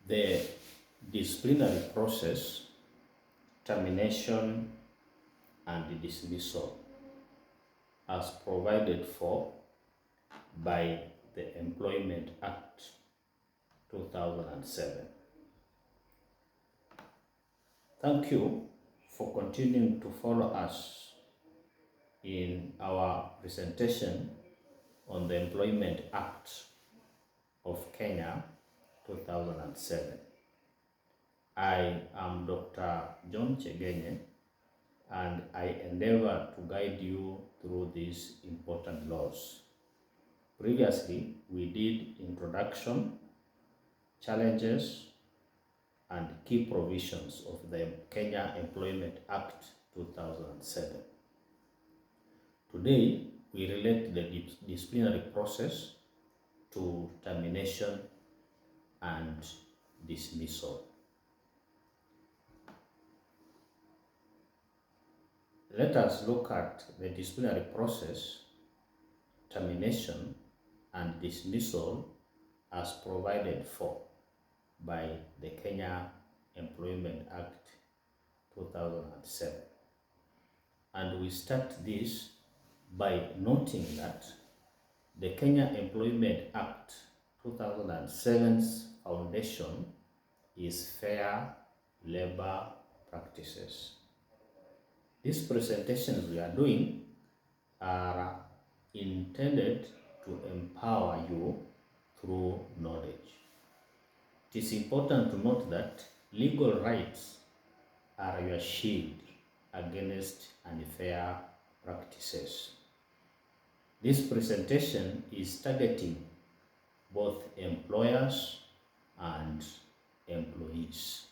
The disciplinary process, termination, and dismissal as provided for by the Employment Act 2007. Thank you for continuing to follow us in our presentation on the Employment Act of Kenya 2007. I am Dr. John Chegenye, and I endeavor to guide you through these important laws. Previously, we did introduction, challenges, and key provisions of the Kenya Employment Act 2007. Today, we relate the disciplinary process to termination and dismissal. Let us look at the disciplinary process, termination, and dismissal as provided for by the Kenya Employment Act 2007. And we start this by noting that the Kenya Employment Act 2007's foundation is fair labor practices. These presentations we are doing are intended to empower you through knowledge. It is important to note that legal rights are your shield against unfair practices. This presentation is targeting both employers and employees.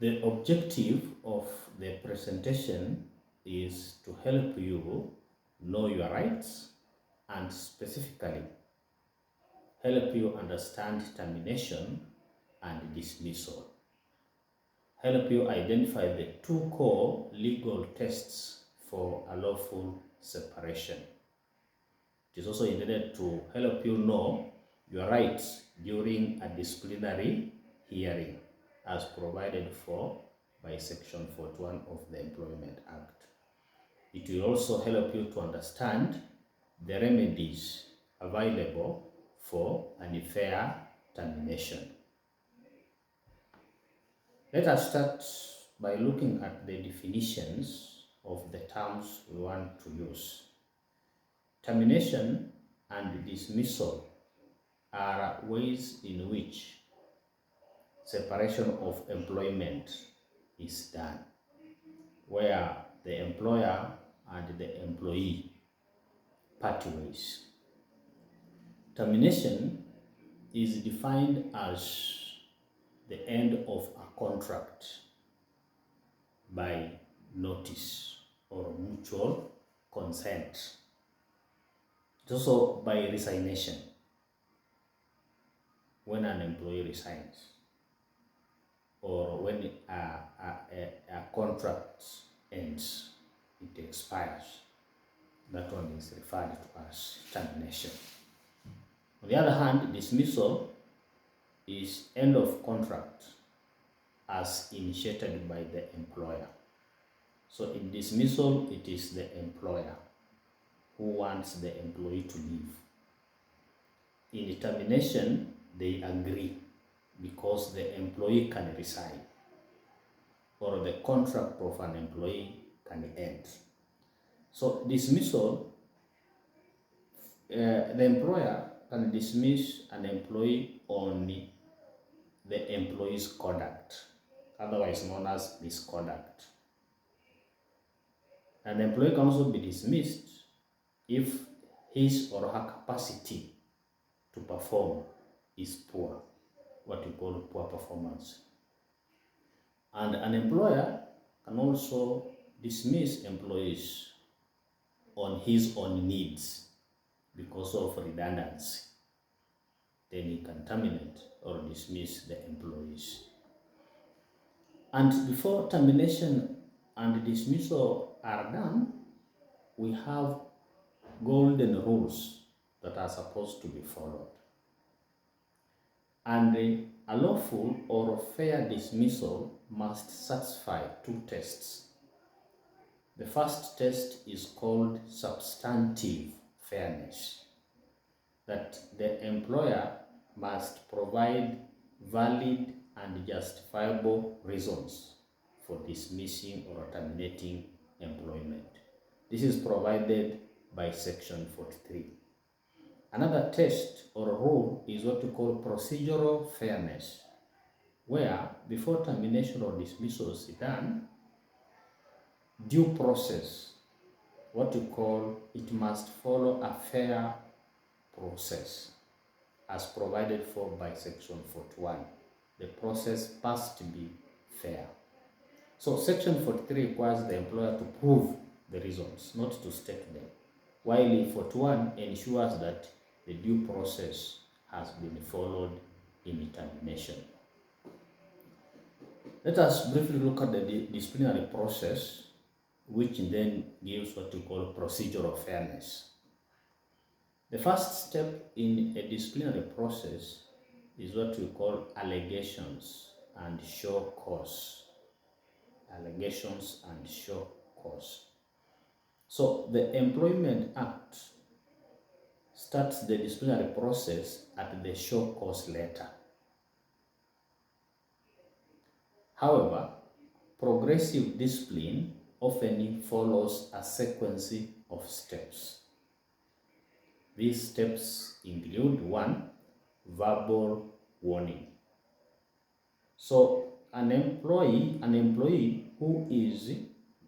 The objective of the presentation is to help you know your rights and specifically help you understand termination and dismissal. Help you identify the two core legal tests for a lawful separation. It is also intended to help you know your rights during a disciplinary hearing as provided for by Section 41 of the Employment Act. It will also help you to understand the remedies available for unfair termination. Let us start by looking at the definitions of the terms we want to use. Termination and dismissal are ways in which separation of employment is done, where the employer and the employee part ways. Termination is defined as the end of a contract by notice or mutual consent. It's also by resignation, when an employee resigns, or when a contract ends, it expires. That one is referred to as termination. On the other hand, dismissal is end of contract as initiated by the employer. So in dismissal, it is the employer who wants the employee to leave. In termination, they agree because the employee can resign or the contract of an employee can end. So dismissal, the employer can dismiss an employee on the employee's conduct, otherwise known as misconduct. An employee can also be dismissed if his or her capacity to perform is poor, what we call poor performance. And an employer can also dismiss employees on his own needs because of redundancy. Then he can terminate or dismiss the employees. And before termination and dismissal are done, we have golden rules that are supposed to be followed. And a lawful or fair dismissal must satisfy two tests. The first test is called substantive fairness, that the employer must provide valid and justifiable reasons for dismissing or terminating employment. This is provided by Section 43. Another test or rule is what we call procedural fairness, where before termination or dismissal is done, due process, what we call, it must follow a fair process as provided for by Section 41. The process must be fair. So Section 43 requires the employer to prove the reasons, not to state them, while 41 ensures that the due process has been followed in termination. Let us briefly look at the disciplinary process, which then gives what we call procedural fairness. The first step in a disciplinary process is what we call allegations and show cause. Allegations and show cause. So the Employment Act starts the disciplinary process at the show cause letter. However, progressive discipline often follows a sequence of steps. These steps include: 1, verbal warning. So an employee who is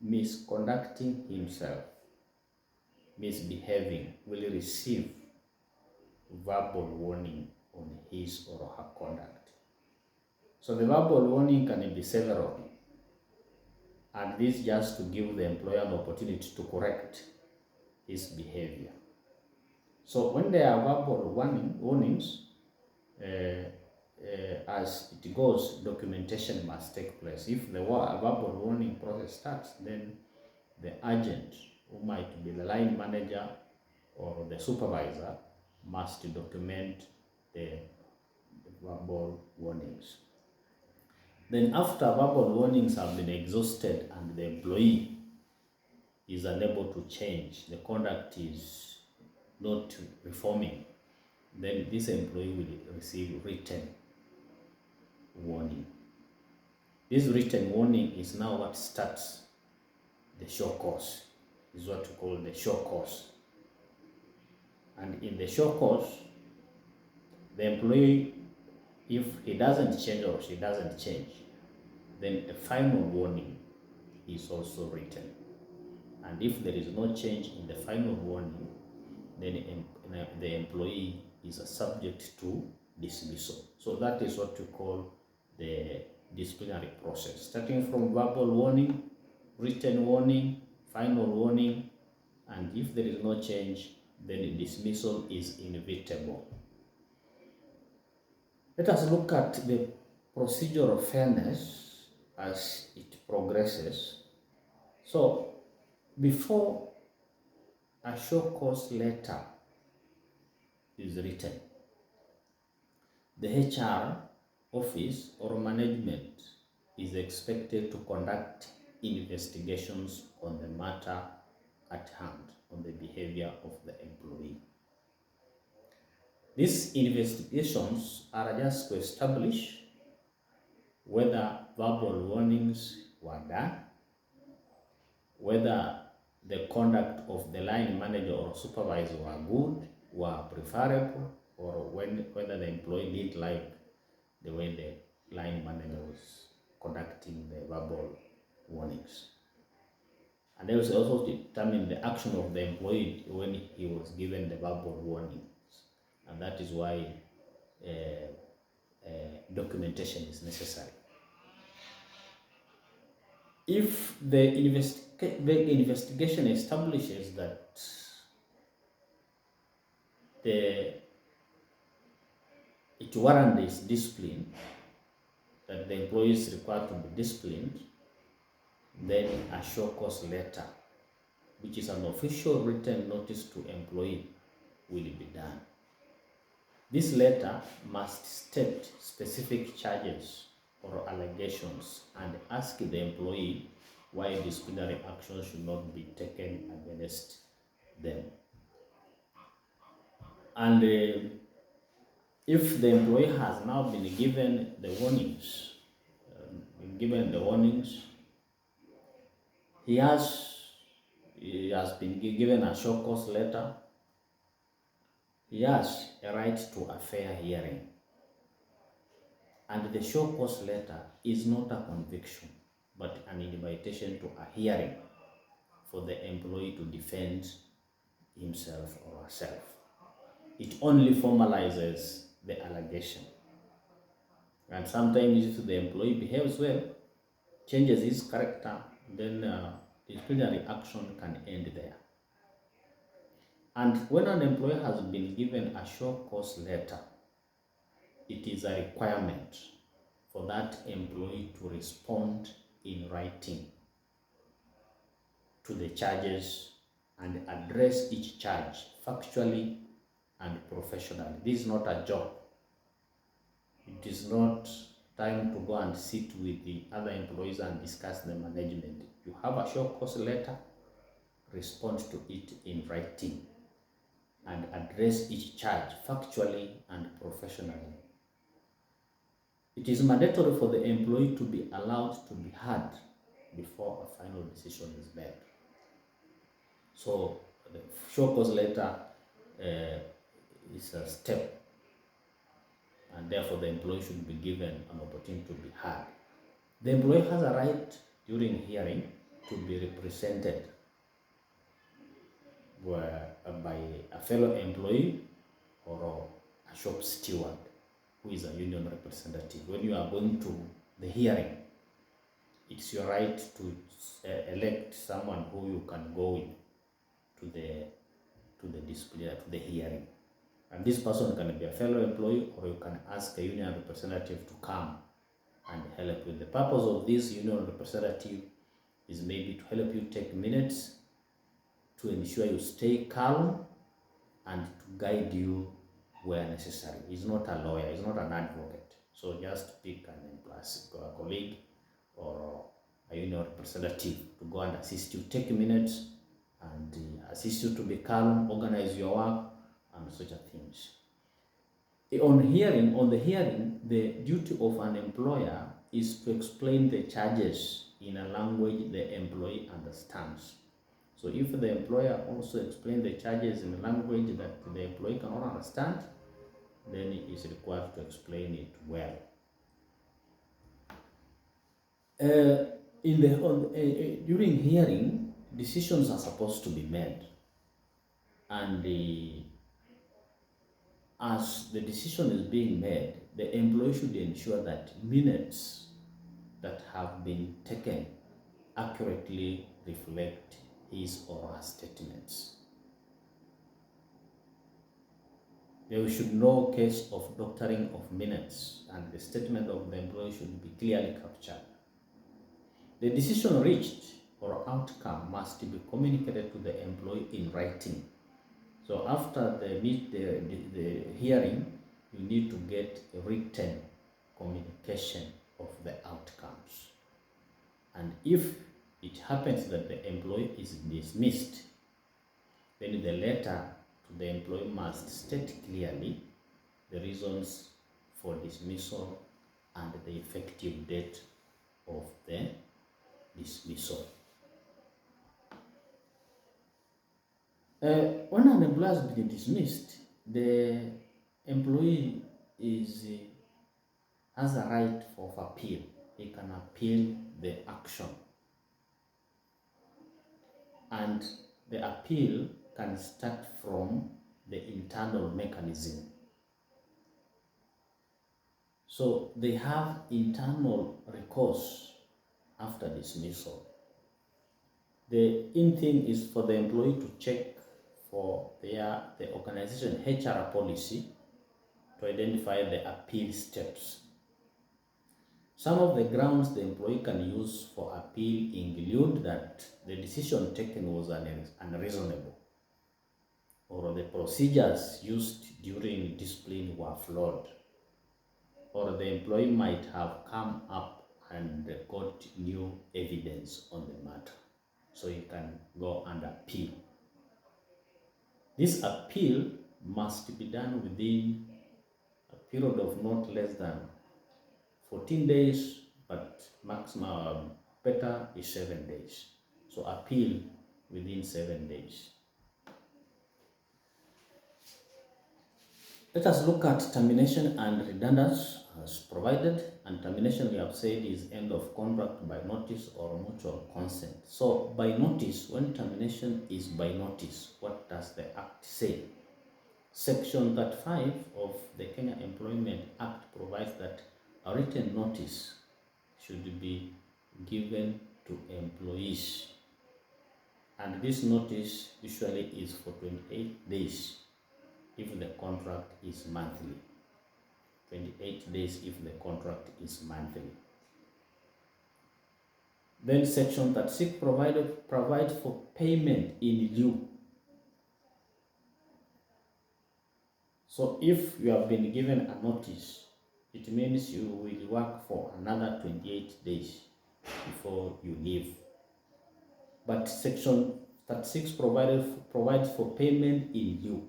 misconducting himself, misbehaving, will receive verbal warning on his or her conduct. So the verbal warning can be several, and this just to give the employer an opportunity to correct his behavior. So when there are verbal warnings, as it goes, documentation must take place. If the verbal warning process starts, then the agent, who might be the line manager or the supervisor, must document the verbal warnings. Then after verbal warnings have been exhausted and the employee is unable to change, the conduct is not reforming, then this employee will receive written warning. This written warning is now what starts the show cause, is what we call the show cause. And in the show cause, the employee, if he doesn't change or she doesn't change, then a final warning is also written. And if there is no change in the final warning, then the employee is subject to dismissal. So that is what we call the disciplinary process, starting from verbal warning, written warning, final warning, and if there is no change, then the dismissal is inevitable. Let us look at the procedural fairness as it progresses. So before a show cause letter is written, the HR office or management is expected to conduct investigations on the matter at hand, on the behavior of the employee. These investigations are just to establish whether verbal warnings were done, whether the conduct of the line manager or supervisor were good, were preferable, or whether the employee didn't like the way the line manager was conducting the verbal warnings. And they will also determine the action of the employee when he was given the verbal warnings. And that is why documentation is necessary. If the investigation establishes that it warrants discipline, that the employee is required to be disciplined, then a show cause letter, which is an official written notice to employee, will be done. This letter must state specific charges or allegations and ask the employee why disciplinary action should not be taken against them. And if the employee has now been given the warnings, he has been given a show cause letter, he has a right to a fair hearing. And the show cause letter is not a conviction, but an invitation to a hearing for the employee to defend himself or herself. It only formalizes the allegation. And sometimes if the employee behaves well, changes his character, then disciplinary action can end there. And when an employee has been given a show cause letter, it is a requirement for that employee to respond in writing to the charges and address each charge factually and professionally. This is not a job. It is not time to go and sit with the other employees and discuss the management. You have a show cause letter, respond to it in writing and address each charge factually and professionally. It is mandatory for the employee to be allowed to be heard before a final decision is made. So the show cause letter is a step, and therefore the employee should be given an opportunity to be heard. The employee has a right during hearing to be represented by a fellow employee or a shop steward who is a union representative. When you are going to the hearing, it's your right to elect someone who you can go with to the display, to the hearing. And this person can be a fellow employee, or you can ask a union representative to come and help you. The purpose of this union representative is maybe to help you take minutes, to ensure you stay calm, and to guide you where necessary. He's not a lawyer, he's not an advocate. So just pick a colleague or a union representative to go and assist you. Take minutes and assist you to be calm, organize your work, and such things. On the hearing, the duty of an employer is to explain the charges in a language the employee understands. So if the employer also explains the charges in a language that the employee cannot understand, then he is required to explain it well. During hearing, decisions are supposed to be made, and as the decision is being made, the employee should ensure that minutes that have been taken accurately reflect his or her statements. There should no case of doctoring of minutes, and the statement of the employee should be clearly captured. The decision reached or outcome must be communicated to the employee in writing. So after the hearing, you need to get a written communication of the outcomes. And if it happens that the employee is dismissed, then the letter to the employee must state clearly the reasons for dismissal and the effective date of the dismissal. When an employee has been dismissed, the employee has a right of appeal. He can appeal the action, and the appeal can start from the internal mechanism. So they have internal recourse after dismissal. The in thing is for the employee to check for the organization HR policy to identify the appeal steps. Some of the grounds the employee can use for appeal include that the decision taken was unreasonable. or the procedures used during discipline were flawed, or the employee might have come up and got new evidence on the matter. So you can go and appeal. This appeal must be done within a period of not less than 14 days, but maximum better is 7 days. So appeal within 7 days. Let us look at termination and redundance as provided. And termination, we have said, is end of contract by notice or mutual consent. So by notice, when termination is by notice, what does the Act say? Section 35 of the Kenya Employment Act provides that a written notice should be given to employees. And this notice usually is for 28 days if the contract is monthly. 28 days if the contract is monthly. Then section 36 provides for payment in lieu. So if you have been given a notice, it means you will work for another 28 days before you leave. But section 36 provides for payment in lieu,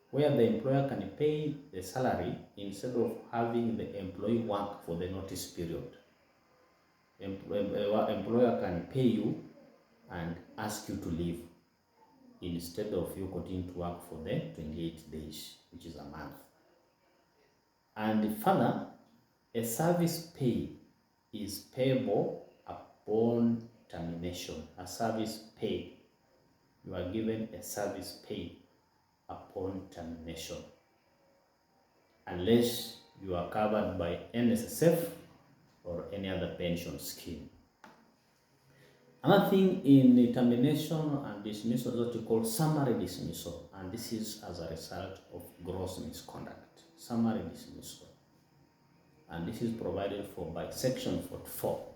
where the employer can pay the salary instead of having the employee work for the notice period. Employer can pay you and ask you to leave instead of you continuing to work for the 28 days, which is a month. And further, a service pay is payable upon termination. A service pay, you are given a service pay upon termination, unless you are covered by NSSF or any other pension scheme. Another thing in the termination and dismissal is what we call summary dismissal, and this is as a result of gross misconduct. Summary dismissal, and this is provided for by section 44,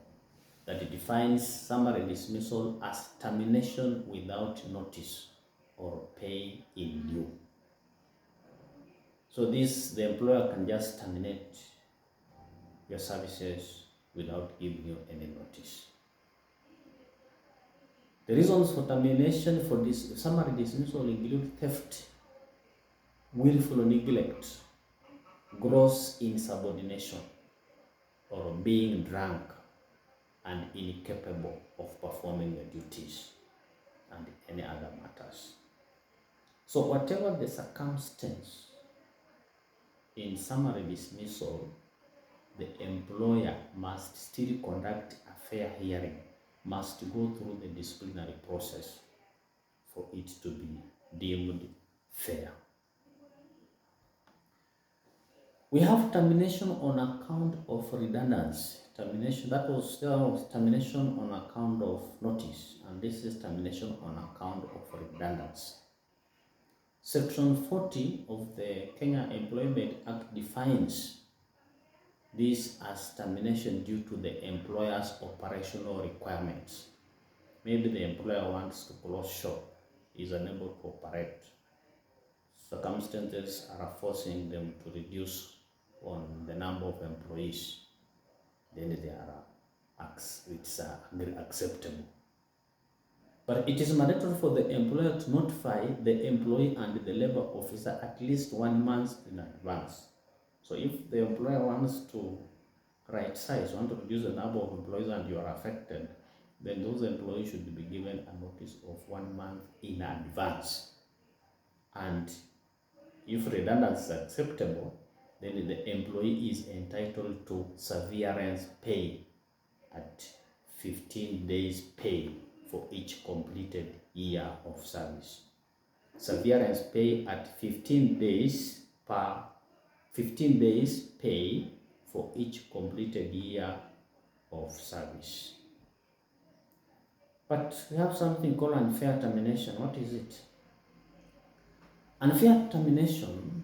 that it defines summary dismissal as termination without notice or pay in lieu. So the employer can just terminate your services without giving you any notice. The reasons for termination for this summary dismissal include theft, willful neglect, gross insubordination, or being drunk and incapable of performing your duties, and any other matters. So whatever the circumstance in summary dismissal, the employer must still conduct a fair hearing, must go through the disciplinary process for it to be deemed fair. We have termination on account of redundancy. Termination, there was termination on account of notice, and this is termination on account of redundancy. Section 40 of the Kenya Employment Act defines this as termination due to the employer's operational requirements. Maybe the employer wants to close shop, is unable to operate. Circumstances are forcing them to reduce on the number of employees. Then it's acceptable. But it is mandatory for the employer to notify the employee and the labor officer at least 1 month in advance. So if the employer wants to right size, want to reduce the number of employees and you are affected, then those employees should be given a notice of 1 month in advance. And if redundancy is acceptable, then the employee is entitled to severance pay at 15 days pay for each completed year of service. Severance pay at 15 days pay for each completed year of service. But we have something called unfair termination. What is it? Unfair termination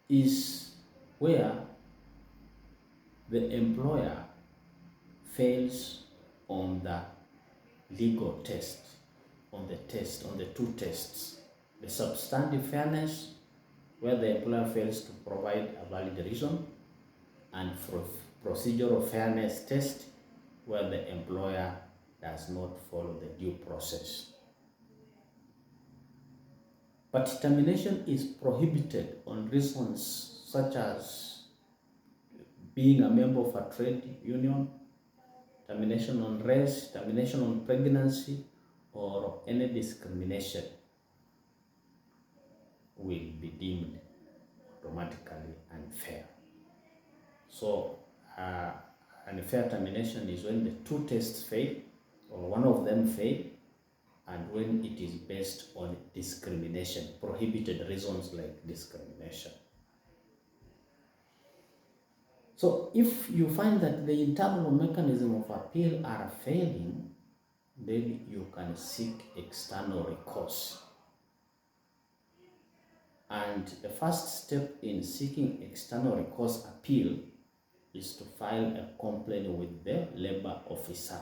is where the employer fails on the legal test on the two tests. The substantive fairness, where the employer fails to provide a valid reason, and for procedural fairness test, where the employer does not follow the due process. But termination is prohibited on reasons such as being a member of a trade union, termination on race, termination on pregnancy, or any discrimination will be deemed automatically unfair. So unfair termination is when the two tests fail, or one of them fail, and when it is based on discrimination, prohibited reasons like discrimination. So if you find that the internal mechanism of appeal are failing, then you can seek external recourse. And the first step in seeking external recourse appeal is to file a complaint with the labor officer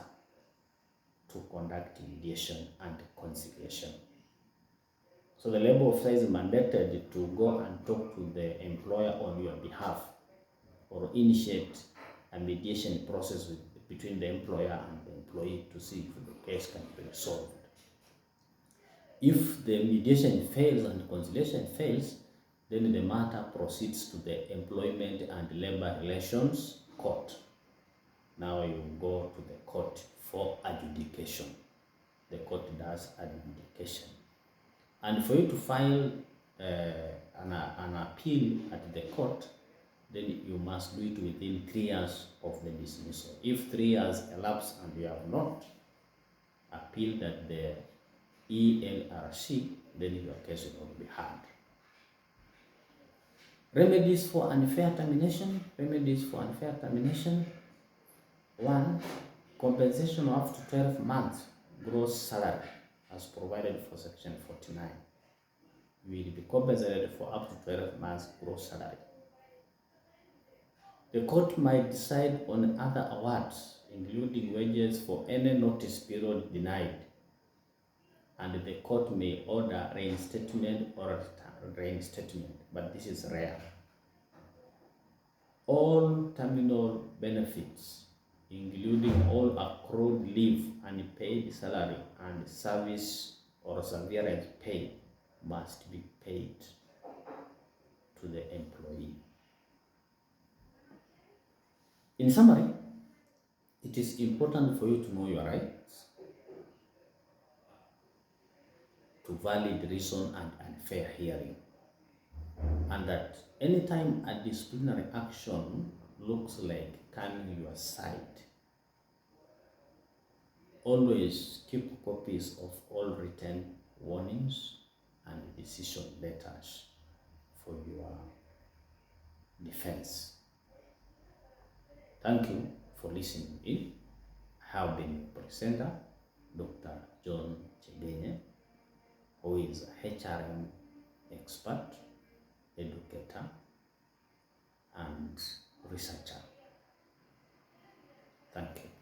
to conduct mediation and conciliation. So the labor officer is mandated to go and talk to the employer on your behalf, or initiate a mediation process between the employer and the employee to see if the case can be resolved. If the mediation fails and conciliation fails, then the matter proceeds to the Employment and Labor Relations Court. Now you go to the court for adjudication. The court does adjudication. And for you to file an appeal at the court, then you must do it within 3 years of the dismissal. If 3 years elapse and you have not appealed at the ELRC, then your case will not be heard. Remedies for unfair termination. Remedies for unfair termination. 1. Compensation of up to 12 months gross salary as provided for Section 49. You will be compensated for up to 12 months gross salary. The court might decide on other awards, including wages for any notice period denied, and the court may order reinstatement or reinstatement, but this is rare. All terminal benefits, including all accrued leave, unpaid salary, and service or severance pay, must be paid to the employee. In summary, it is important for you to know your rights, to valid reason and unfair hearing, and that anytime a disciplinary action looks like turning your side, always keep copies of all written warnings and decision letters for your defense. Thank you for listening in. I have been your presenter, Dr. John Chegenye, who is a HRM expert, educator, and researcher. Thank you.